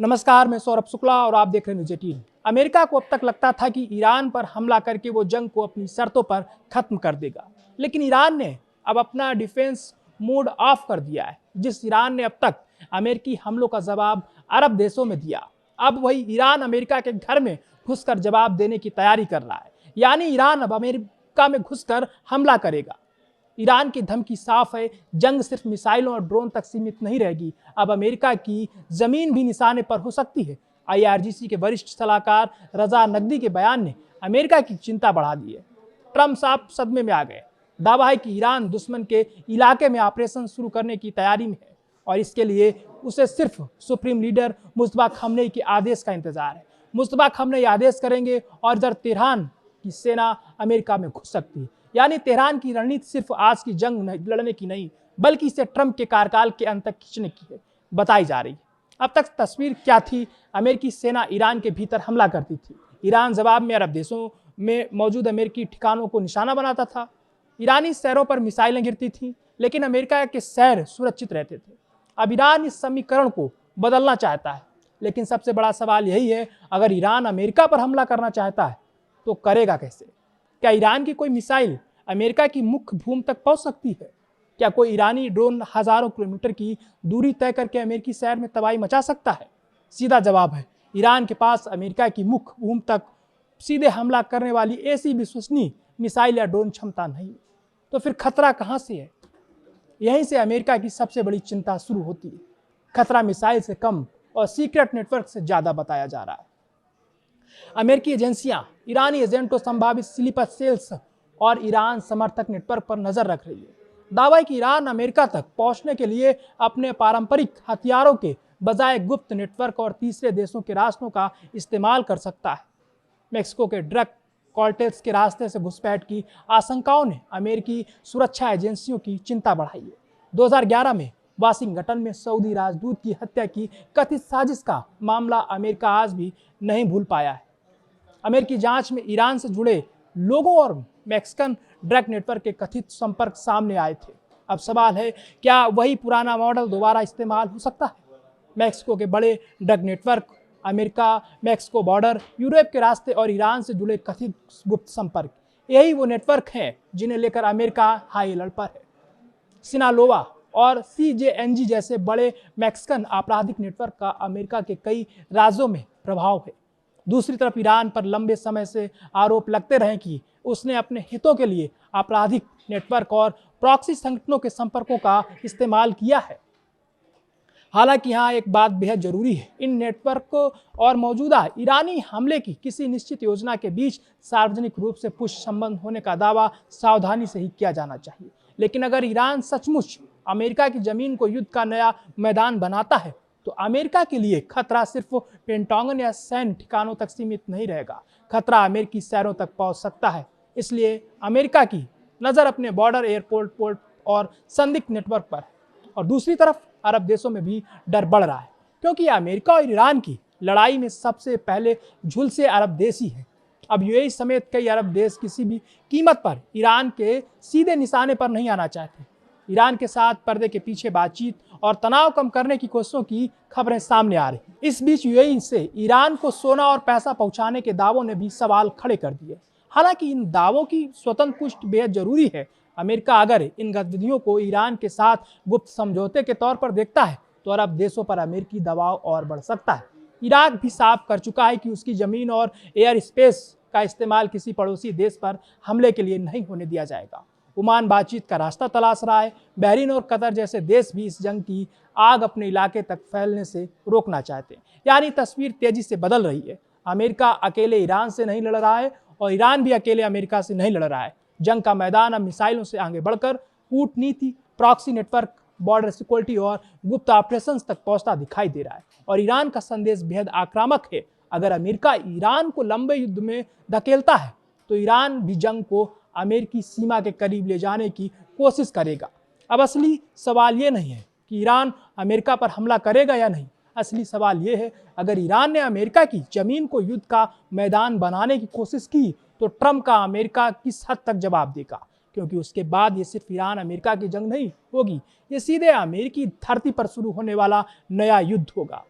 नमस्कार, मैं सौरभ शुक्ला और आप देख रहे हैं न्यूज़ 18। अमेरिका को अब तक लगता था कि ईरान पर हमला करके वो जंग को अपनी शर्तों पर खत्म कर देगा, लेकिन ईरान ने अब अपना डिफेंस मोड ऑफ कर दिया है। जिस ईरान ने अब तक अमेरिकी हमलों का जवाब अरब देशों में दिया, अब वही ईरान अमेरिका के घर में घुसकर जवाब देने की तैयारी कर रहा है। यानी ईरान अब अमेरिका में घुसकर हमला करेगा। ईरान की धमकी साफ है, जंग सिर्फ मिसाइलों और ड्रोन तक सीमित नहीं रहेगी, अब अमेरिका की जमीन भी निशाने पर हो सकती है। IRGC के वरिष्ठ सलाहकार रजा नकवी के बयान ने अमेरिका की चिंता बढ़ा दी है। ट्रंप साहब सदमे में आ गए। दावा है कि ईरान दुश्मन के इलाके में ऑपरेशन शुरू करने की तैयारी में है और इसके लिए उसे सिर्फ सुप्रीम लीडर मुस्तफा खमनेई के आदेश का इंतजार है। मुस्तफा खमनेई आदेश करेंगे और इधर तेहरान की सेना अमेरिका में घुस सकती है। यानी तेहरान की रणनीति सिर्फ आज की जंग लड़ने की नहीं, बल्कि इसे ट्रंप के कार्यकाल के अंत तक खींचने की है बताई जा रही है। अब तक तस्वीर क्या थी? अमेरिकी सेना ईरान के भीतर हमला करती थी। ईरान जवाब में अरब देशों में मौजूद अमेरिकी ठिकानों को निशाना बनाता था। ईरानी शहरों पर मिसाइलें गिरती थीं, लेकिन अमेरिका के शहर सुरक्षित रहते थे। अब ईरान इस समीकरण को बदलना चाहता है, लेकिन सबसे बड़ा सवाल यही है, अगर ईरान अमेरिका पर हमला करना चाहता है तो करेगा कैसे? क्या ईरान की कोई मिसाइल अमेरिका की मुख्य भूमि तक पहुंच सकती है? क्या कोई ईरानी ड्रोन हजारों किलोमीटर की दूरी तय करके अमेरिकी शहर में तबाही मचा सकता है? सीधा जवाब है, ईरान के पास अमेरिका की मुख्य भूमि तक सीधे हमला करने वाली ऐसी विश्वसनीय मिसाइल या ड्रोन क्षमता नहीं। तो फिर खतरा कहां से है? यहीं से अमेरिका की सबसे बड़ी चिंता शुरू होती है। खतरा मिसाइल से कम और सीक्रेट नेटवर्क से ज्यादा बताया जा रहा है। अमेरिकी एजेंसियां ईरानी एजेंटों, संभावित स्लीपर सेल्स और ईरान समर्थक नेटवर्क पर नजर रख रही है। दावा है कि ईरान अमेरिका तक पहुंचने के लिए अपने पारंपरिक हथियारों के बजाय गुप्त नेटवर्क और तीसरे देशों के रास्तों का इस्तेमाल कर सकता है। मेक्सिको के ड्रग कार्टेल्स के रास्ते से घुसपैठ की आशंकाओं ने अमेरिकी सुरक्षा एजेंसियों की चिंता बढ़ाई है। 2011 में वाशिंगटन में सऊदी राजदूत की हत्या की कथित साजिश का मामला अमेरिका आज भी नहीं भूल पाया है। अमेरिकी जांच में ईरान से जुड़े लोगों और मैक्सिकन ड्रग नेटवर्क के कथित संपर्क सामने आए थे। अब सवाल है, क्या वही पुराना मॉडल दोबारा इस्तेमाल हो सकता है? मैक्सिको के बड़े drug network, America Mexico border, Europe के रास्ते और ईरान से जुड़े कथित गुप्त संपर्क, यही वो नेटवर्क हैं जिन्हें लेकर अमेरिका हाई अलर्ट पर है। सिनालोवा और CJNG जैसे बड़े मैक्सिकन आपराधिक नेटवर्क का अमेरिका के कई राज्यों में प्रभाव है। दूसरी तरफ ईरान पर लंबे समय से आरोप लगते रहे कि उसने अपने हितों के लिए आपराधिक नेटवर्क और प्रॉक्सी संगठनों के संपर्कों का इस्तेमाल किया है। हालांकि यहाँ एक बात बेहद जरूरी है, इन नेटवर्क और मौजूदा ईरानी हमले की किसी निश्चित योजना के बीच सार्वजनिक रूप से पुष्ट संबंध होने का दावा सावधानी से ही किया जाना चाहिए। लेकिन अगर ईरान सचमुच अमेरिका की जमीन को युद्ध का नया मैदान बनाता है तो अमेरिका के लिए खतरा सिर्फ पेंटागन या सैन्य ठिकानों तक सीमित नहीं रहेगा। खतरा अमेरिकी शहरों तक पहुंच सकता है। इसलिए अमेरिका की नज़र अपने बॉर्डर, एयरपोर्ट, पोर्ट और संदिग्ध नेटवर्क पर है। और दूसरी तरफ अरब देशों में भी डर बढ़ रहा है, क्योंकि अमेरिका और ईरान की लड़ाई में सबसे पहले झुलसे अरब देश ही है। अब UAE समेत कई अरब देश किसी भी कीमत पर ईरान के सीधे निशाने पर नहीं आना चाहते। ईरान के साथ पर्दे के पीछे बातचीत और तनाव कम करने की कोशिशों की खबरें सामने आ रही। इस बीच UAE से ईरान को सोना और पैसा पहुंचाने के दावों ने भी सवाल खड़े कर दिए। हालांकि इन दावों की स्वतंत्र पुष्टि बेहद जरूरी है। अमेरिका अगर इन गतिविधियों को ईरान के साथ गुप्त समझौते के तौर पर देखता है तो अरब देशों पर अमेरिकी दबाव और बढ़ सकता है। इराक भी साफ कर चुका है कि उसकी जमीन और एयर स्पेस का इस्तेमाल किसी पड़ोसी देश पर हमले के लिए नहीं होने दिया जाएगा। ओमान बातचीत का रास्ता तलाश रहा है। बहरीन और कतर जैसे देश भी इस जंग की आग अपने इलाके तक फैलने से रोकना चाहते हैं। यानी तस्वीर तेजी से बदल रही है। अमेरिका अकेले ईरान से नहीं लड़ रहा है और ईरान भी अकेले अमेरिका से नहीं लड़ रहा है। जंग का मैदान अब मिसाइलों से आगे बढ़कर कूटनीति, प्रॉक्सी नेटवर्क, बॉर्डर सिक्योरिटी और गुप्त ऑपरेशंस तक पहुंचता दिखाई दे रहा है। और ईरान का संदेश बेहद आक्रामक है। अगर अमेरिका ईरान को लंबे युद्ध में धकेलता है तो ईरान भी जंग को अमेरिकी सीमा के करीब ले जाने की कोशिश करेगा। अब असली सवाल ये नहीं है कि ईरान अमेरिका पर हमला करेगा या नहीं। असली सवाल ये है, अगर ईरान ने अमेरिका की जमीन को युद्ध का मैदान बनाने की कोशिश की तो ट्रंप का अमेरिका किस हद तक जवाब देगा? क्योंकि उसके बाद ये सिर्फ ईरान अमेरिका की जंग नहीं होगी, ये सीधे अमेरिकी धरती पर शुरू होने वाला नया युद्ध होगा।